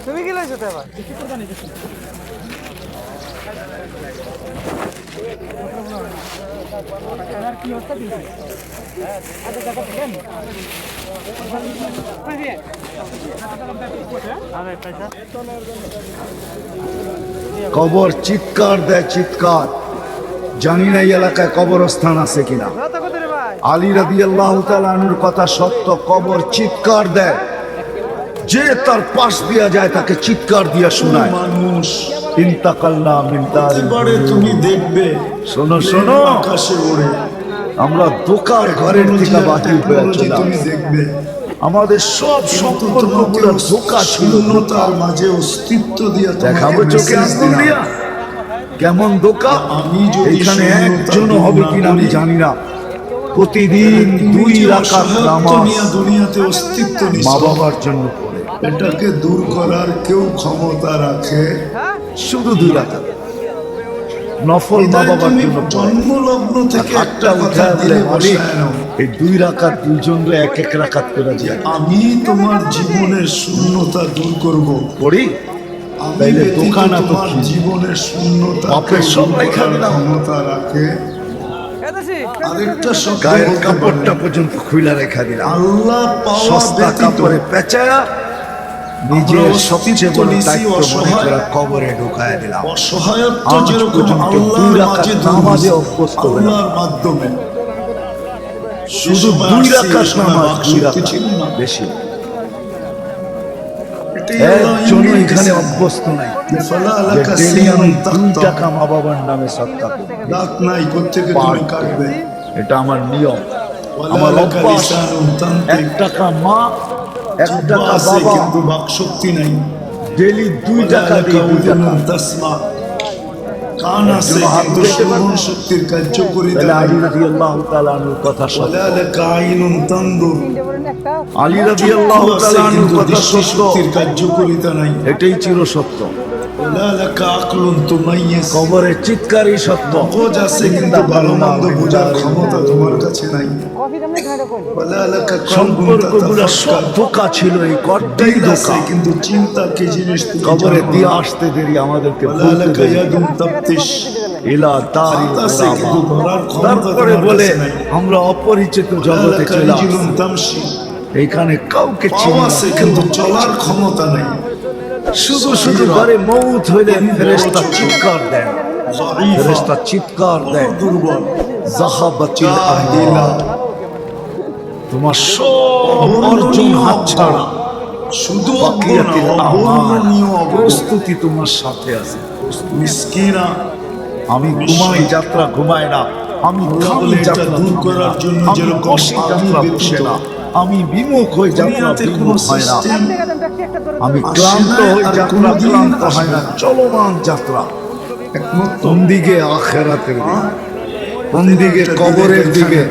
তুমি কি লাইছো এবার কি অবস্থা দিয়েছে কবর চিৎকার দেয় চিৎকার। জানি না এই এলাকায় কবরস্থান আছে কিনা। আলী রাদিয়াল্লাহু তাআলা আনহুর কথা সত্য, কবর চিৎকার দেয়, যে তার পাশ দিয়া যায় তাকে চিৎকার দিয়া শোনায়। মানুষ ইন্তাকাল্লা মিন দারি বাড়ে তুমি দেখবে, শোনো শোনো আকাশে ওড়ে। আমরা দোকার ঘরের থেকে বাতিল হয়ে চলে তুমি দেখবে আমাদের সব সম্পর্কগুলো ধোঁকা ছিল, তার মাঝে অস্তিত্ব দিয়া দেখাবো চোখে আঙ্গুল দিয়া কেমন ধোঁকা। আমি এখানে একজনও হবে কিনা আমি জানি না। প্রতিদিন 2 রাকাত নামাজ দুনিয়াতে অস্তিত্ব মা বাবার জন্য পড়ে, এটাকে দূর করার কেউ ক্ষমতা রাখে? শুধু 2 রাকাত নফল মা বাবার জন্য জন্মলগ্ন থেকে একটা উঠায় দিলে মালিক এই 2 রাকাত দুইজনরে 1 রাকাত করে দিয়ে আমি তোমার জীবনের শূন্যতা দূর করব। পড়ি তাইলে দোকান এত জীবনের শূন্যতা বাপের সব লেখা দিলাম ক্ষমতা রাখে। আরেকটা গায়ের কাপড়টা পর্যন্ত খুইলা রেখা দিলাম। আল্লাহ সস্তা কাপড়ে পেঁচায়া নিজের সবচেয়ে বড় দায়িত্ব মনে করে কবরে ঢুকায় দিলাম। অসহায়ত্ব যেরকম আল্লাহর মাঝে নামাজে অভ্যস্ত আল্লাহর মাধ্যমে শুধু 2 রাকাত নামাজ 2 রাকাত বেশি একজন এখানে অভ্যস্ত নাই। ডেইলি আমি 2 টাকা মা বাবার নামে সদকা করি, রাত নাই প্রত্যেকে তুমি কাটবে, এটা আমার নিয়ম, আমার অভ্যাস। 1 টাকা মা 1 টাকা বাবা, কিন্তু বাক শক্তি নাই। ডেইলি 2 টাকা দিয়ে 2 টাকা তাসমা কান আছে কিন্তু শ্রবণ শক্তির কার্যকরিতা নাই। আলী রাদিয়াল্লাহু তাআলা আনহুর কথা সত্য, ওয়ালাকা আইনুন তানদুর। আলী রাদিয়াল্লাহু তাআলা আনহুর কথা সত্য, শক্তির কার্যকরিতা নাই, এটাই চির সত্য। ওয়ালাকা আকলুন তুমাইয়িজ, কবরের চিৎকারই সত্য। বোঝ আছে কিন্তু ভালো মন্দ বোঝার ক্ষমতা তোমার কাছে নাই। সম্পর্কগুলো সব ধোঁকা ছিল, এই কর্তাই ধোঁকা। কিন্তু চিন্তা কি জিনিস কবরে দিয়ে আসতে দেরি আমাদেরকে তারপরে বলে আমরা অপরিচিত জগতে চলে আসছি, এইখানে কাউকে চিনি কিন্তু চলার ক্ষমতা নেই। শুধু শুধু ঘরে মউত হইলে ফেরেশতা চিৎকার দেয়, ফেরেশতা চিৎকার দেয় দুর্বল যাহাবাতিল আহিলা, তোমার সব অর্জন হাতছাড়া, শুধু বাকিয়াতিল আমাল প্রস্তুতি তোমার সাথে আছে। মিসকিনা আমি ঘুমাই যাত্রা ঘুমাই না, আমি খালি যাত্রা দূর করার জন্য যেরকম যাত্রা বসে না, আমি বিমুখ হই যাত্রা বিমুখ হয় না, আমি ক্লান্ত হই যাত্রা ক্লান্ত হয় না, চলমান যাত্রা। কোন দিকে আখিরাতের দিকে, কোন দিকে কবরের দিকে,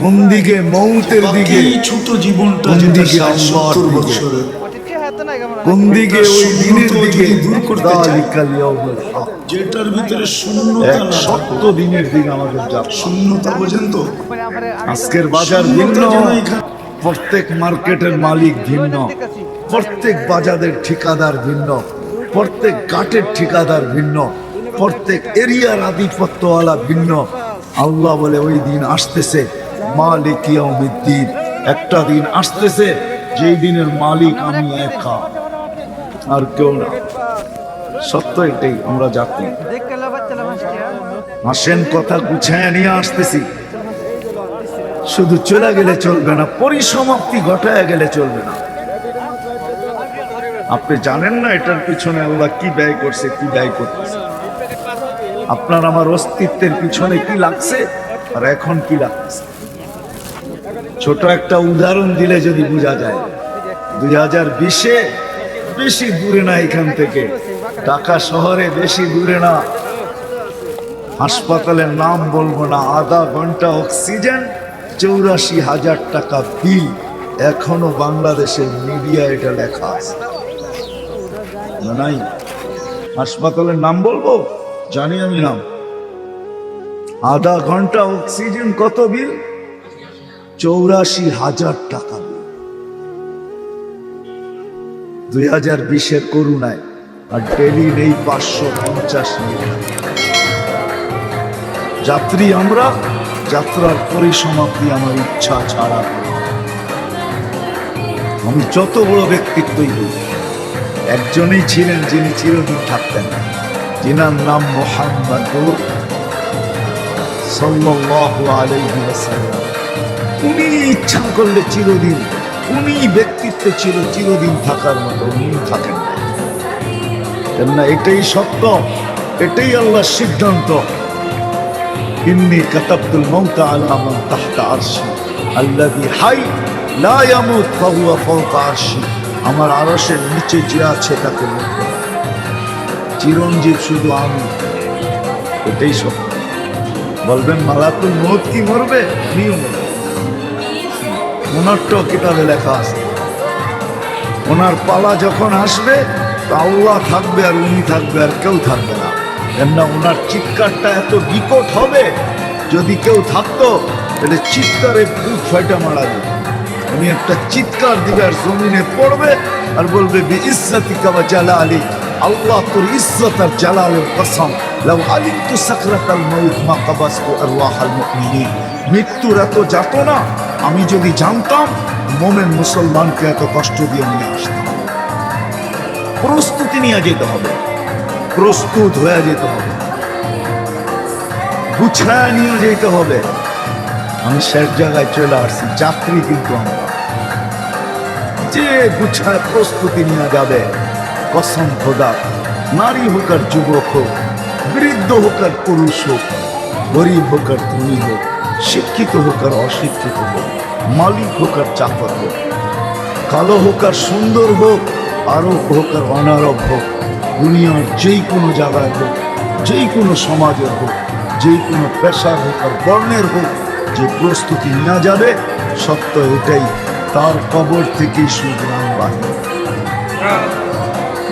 কোন দিকে মৌতের দিকে, ছোট জীবনটা যেটা 70 বছরের, কোন দিকে ওই দিনের দিকে দূর করতে চাই, যেটার ভিতরে শূন্যতা না, সত্য দিনের দিকে আমাদের যা শূন্যতা বোঝেন তো। আজকের বাজার ভিন্ন, প্রত্যেক মার্কেটের মালিক ভিন্ন, প্রত্যেক বাজারের ঠিকাদার ভিন্ন, প্রত্যেক ঘাটের ঠিকাদার ভিন্ন, প্রত্যেক এরিয়ার আধিপত্যওয়ালা ভিন্ন। আল্লাহ বলে ওই দিন আসতেছে মালিক ইয়াউমিদ্দিন, একটা দিন আসতেছে যেই দিনের মালিক আমি একা আর কেউ না। সত্য এটাই, আমরা জাতি আসেন কথা গুছায় নিয়ে আসতেছি। শুধু চলে গেলে চলবে না, পরিসমাপ্তি ঘটায় গেলে চলবে না। আপনি জানেন না এটার পিছনে আল্লাহ কি ব্যয় করছে, কি ব্যয় করতেছে। আপনার আমার অস্তিত্বের পিছনে কি লাগছে আর এখন কি লাগছে। ছোট একটা উদাহরণ দিলে যদি বোঝা যায়, 2020-এ বেশি দূরে না এখান থেকে, ঢাকা শহরে বেশি দূরে না, হাসপাতালের নাম বলবো না, আধা ঘন্টা অক্সিজেন 84,000 টাকা বিল। এখনো বাংলাদেশের মিডিয়া এটা লেখা আছে না নাই? হাসপাতালের নাম বলবো, জানি আমি নাম। আধা ঘন্টা অক্সিজেন কত বিল? 84,000 টাকা 2020-এর করুণায়, আর ডেলি নেই 550 মিনিট। যাত্রী আমরা, যাত্রার পরিসমাপ্তি আমার ইচ্ছা ছাড়া। আমি যত বড় ব্যক্তিত্বই বলি, একজনই ছিলেন যিনি চিরদিন থাকতেন, যিনার নাম মুহাম্মদুর সাল্লাল্লাহু আলাইহি ওয়াসাল্লাম। উনি ইচ্ছা করলে চিরদিন, উনি ব্যক্তিত্ব ছিল চিরদিন থাকার মতো, উনি থাকেন না। কেননা এটাই সত্য, এটাই আল্লাহর সিদ্ধান্ত। ইন্নী কাতাবতুল মাউতা আলা মান তাহতা আরশি আল্লাযী হাই লা ইয়ামুত ফাহুয়া ফাওকা আরশি। আমার আরশের নিচে যে আছে তাকে মরবে না। চিরঞ্জীব শুধু আমি, এটাই সত্য। বলবেন মালাকুল মউত কি মরবে? উনিও মরবে। ওনারটাও কিতাবে লেখা আছে, ওনার পালা যখন আসবে আল্লাহ থাকবে আর উনি থাকবে, আর কেউ থাকবে না। কেননা ওনার চিৎকারটা এত বিকট হবে, যদি কেউ থাকতো তাহলে চিৎকারে বুক ফাইটা মারা যেত। উনি একটা চিৎকার দিবে আর জমিনে পড়বে আর বলবে বিইজ্জাতিকা ওয়া জালালি, আল্লাহ তোর ইজ্জত আর জালালের কসম, লাউ আলিমতু সাকরাতাল মাউত মা কাবাসতু আরওয়াহাল মুমিনিন। মৃত্যুর এত যাতনা আমি যদি জানতাম, মোমেন মুসলমানকে এত কষ্ট দিয়ে নিয়ে আসতাম। প্রস্তুতি নিয়ে যেতে হবে, প্রস্তুত হয়ে যেতে হবে, গুছায় নিয়ে যেতে হবে। আমি শেষ জায়গায় চলে আসছি, যাত্রী কিন্তু আমরা। যে গুছায় প্রস্তুতি নিয়ে যাবে, কসম খোদা, নারী হোক আর যুবক হোক, বৃদ্ধ হোক আর পুরুষ হোক, গরিব হোক আর ধনী হোক, শিক্ষিত হোক আর অশিক্ষিত হোক, মালিক হোক আর চাকর হোক, কালো হোক আর সুন্দর হোক, আরব হোক আর অনারব হোক, দুনিয়ার যেই কোনো জায়গায় হোক, যেই কোনো সমাজের হোক, যেই কোনো পেশার হোক আর বর্ণের হোক, যে প্রস্তুতি নেওয়া যাবে, সত্য এটাই, তার কবর থেকেই সুগ্রাম বাহির।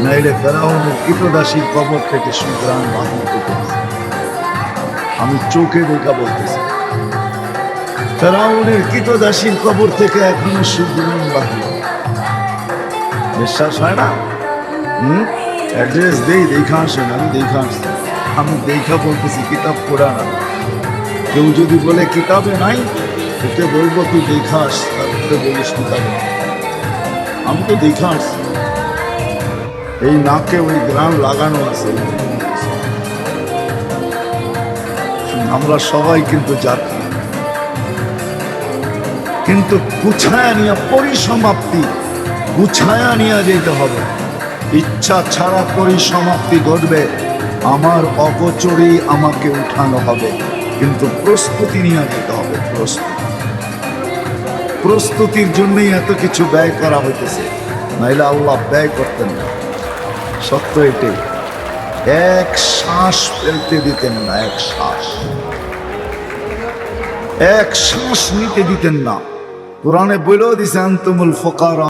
নাইলে ফেরাউনের কৃতদাসীর কবর থেকে সুগ্রাম বাহির হতে পারে। আমি চোখে দেখা বলতেছি, ফেরাউনের কৃতদাসীর কবর থেকে এখনো সুগ্রাম বাহির। বিশ্বাস হয় না? অ্যাড্রেস দেই, দেখা আসেন। আমি দেখা আসছি, আমি দেখা বলতেছি, কিতাব পড়া না। কেউ যদি বলে কিতাবে নাই, তোকে বলবো তুই দেখা আস, তারপরে বলিস কিতাবে। আমি তো দেখা আসছি, এই নাকে ওই গ্রাম লাগানো আছে। আমরা সবাই কিন্তু যাত্রী, কিন্তু গুছায়া নিয়ে পরিসমাপ্তি, গুছায়া নিয়ে যেতে হবে। ইচ্ছা ছাড়া পরিসমাপ্তি ঘটবে, আমার অগোচরেই আমাকে উঠানো হবে, কিন্তু প্রস্তুতি নিয়ে যেতে হবে। প্রস্তুতির জন্যই এত কিছু ব্যয় করা হইতেছে, নাইলে আল্লাহ ব্যয় করতেন না। সত্য এটাই, এক শ্বাস ফেলতে দিতেন না, এক শ্বাস নিতে দিতেন না। কোরআনে বলেও দিছে আনতুমুল ফুকারা।